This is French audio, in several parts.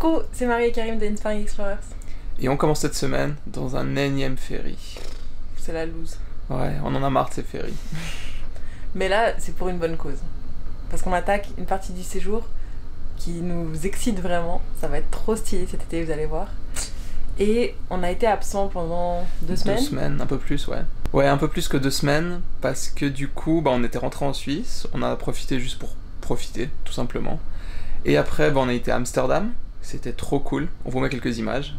Coucou, c'est Marie et Karim d'Inspiring Explorers. Et on commence cette semaine dans un énième ferry. C'est la loose. Ouais, on en a marre de ces ferries. Mais là, c'est pour une bonne cause. Parce qu'on attaque une partie du séjour qui nous excite vraiment. Ça va être trop stylé cet été, vous allez voir. Et on a été absent pendant 2 semaines. 2 semaines, un peu plus, ouais. Ouais, un peu plus que 2 semaines, parce que du coup, on était rentré en Suisse, on a profité juste pour profiter, tout simplement. Et après, on a été à Amsterdam, c'était trop cool. On vous met quelques images.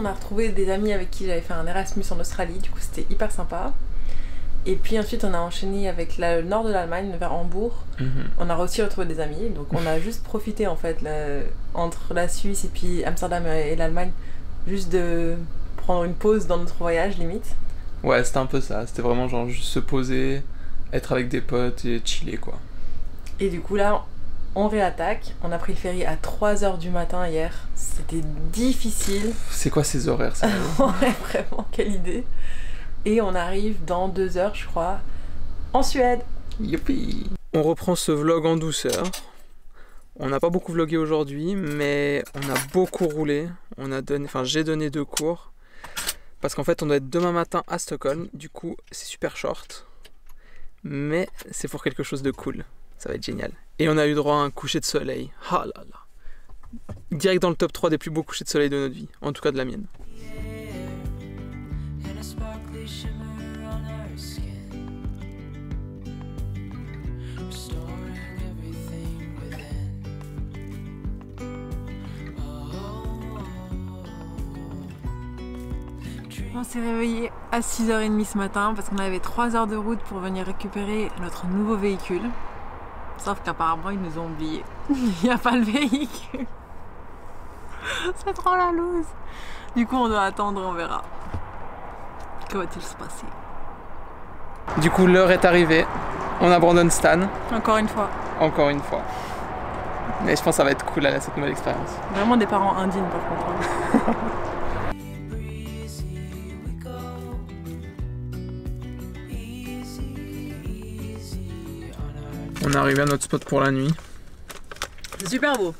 On a retrouvé des amis avec qui j'avais fait un Erasmus en Australie, du coup c'était hyper sympa. Et puis ensuite on a enchaîné avec le nord de l'Allemagne, vers Hambourg. On a aussi retrouvé des amis, donc on a juste profité en fait entre la Suisse et puis Amsterdam et l'Allemagne, juste de prendre une pause dans notre voyage limite. Ouais, c'était un peu ça, c'était vraiment genre juste se poser, être avec des potes et chiller quoi. Et du coup là, on réattaque, on a pris le ferry à 3h du matin hier, c'était difficile. C'est quoi ces horaires ça? Ouais, vraiment, quelle idée. Et on arrive dans 2 heures, je crois, en Suède. Youpi! On reprend ce vlog en douceur. On n'a pas beaucoup vlogué aujourd'hui, mais on a beaucoup roulé. J'ai donné 2 cours. Parce qu'en fait, on doit être demain matin à Stockholm. Du coup, c'est super short. Mais c'est pour quelque chose de cool. Ça va être génial. Et on a eu droit à un coucher de soleil. Ah là là. Direct dans le top 3 des plus beaux couchers de soleil de notre vie. En tout cas de la mienne. On s'est réveillé à 6h30 ce matin parce qu'on avait 3 heures de route pour venir récupérer notre nouveau véhicule. Sauf qu'apparemment ils nous ont oubliés. Il n'y a pas le véhicule. C'est trop la loose. Du coup on doit attendre, on verra. Que va-t-il se passer? Du coup l'heure est arrivée. On abandonne Stan. Encore une fois. Encore une fois. Mais je pense que ça va être cool là, cette nouvelle expérience. Vraiment des parents indignes par contre. On est arrivé à notre spot pour la nuit. C'est super beau.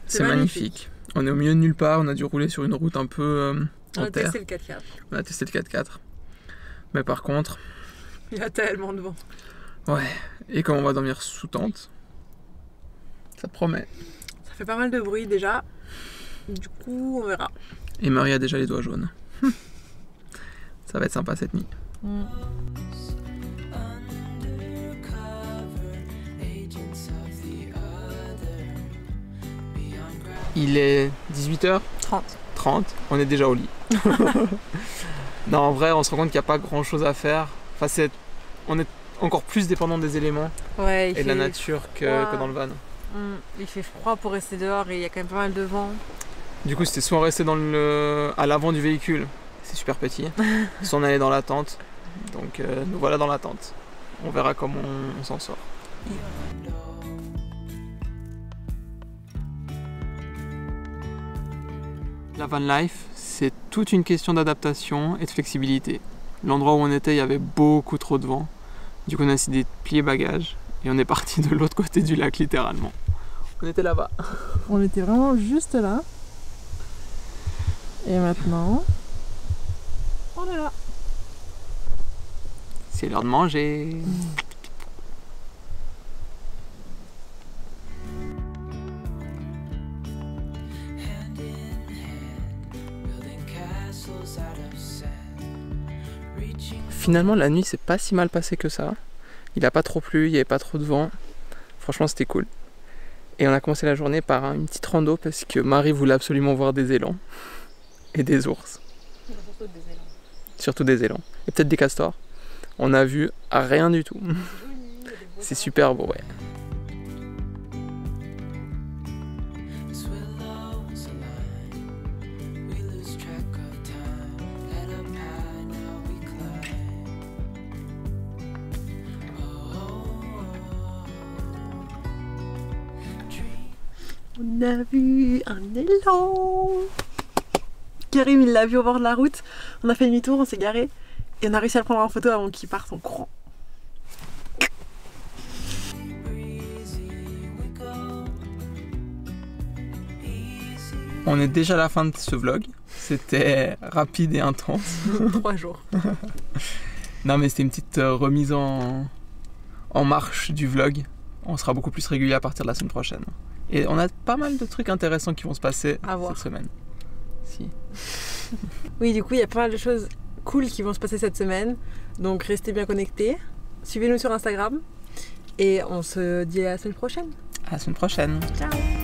C'est magnifique. On est au milieu de nulle part, on a dû rouler sur une route un peu on en a terre. testé le 4x4. On a testé le 4x4. Mais par contre... Il y a tellement de vent. Ouais. Et comme on va dormir sous tente, ça promet. Ça fait pas mal de bruit déjà. Du coup, on verra. Et Marie a déjà les doigts jaunes. Ça va être sympa cette nuit. Il est 18h30. On est déjà au lit. Non, en vrai, on se rend compte qu'il n'y a pas grand chose à faire. Enfin, on est encore plus dépendant des éléments et de la nature que dans le van. Il fait froid pour rester dehors et il y a quand même pas mal de vent. Du coup, c'était soit on restait à l'avant du véhicule, c'est super petit, soit on allait dans la tente. Donc, nous voilà dans la tente. On verra comment on s'en sort. La van life, c'est toute une question d'adaptation et de flexibilité. L'endroit où on était, il y avait beaucoup trop de vent. Du coup, on a décidé de plier bagages et on est parti de l'autre côté du lac, littéralement. On était là-bas. On était vraiment juste là. Et maintenant, on est là. C'est l'heure de manger. Finalement, la nuit, c'est pas si mal passé que ça. Il a pas trop plu, il y avait pas trop de vent. Franchement, c'était cool. Et on a commencé la journée par une petite rando parce que Marie voulait absolument voir des élans et des ours. Surtout des élans. Surtout des élans. Et peut-être des castors. On a vu rien du tout. C'est super beau, ouais. On a vu un élan. Karim, il l'a vu au bord de la route. On a fait demi-tour, on s'est garé et on a réussi à le prendre en photo avant qu'il parte en courant. On est déjà à la fin de ce vlog. C'était rapide et intense. 3 jours. Non mais c'était une petite remise en marche du vlog. On sera beaucoup plus régulier à partir de la semaine prochaine. Et on a pas mal de trucs intéressants qui vont se passer cette semaine. Si. Oui, du coup, il y a pas mal de choses cool qui vont se passer cette semaine. Donc restez bien connectés. Suivez-nous sur Instagram. Et on se dit à la semaine prochaine. À la semaine prochaine. Ciao.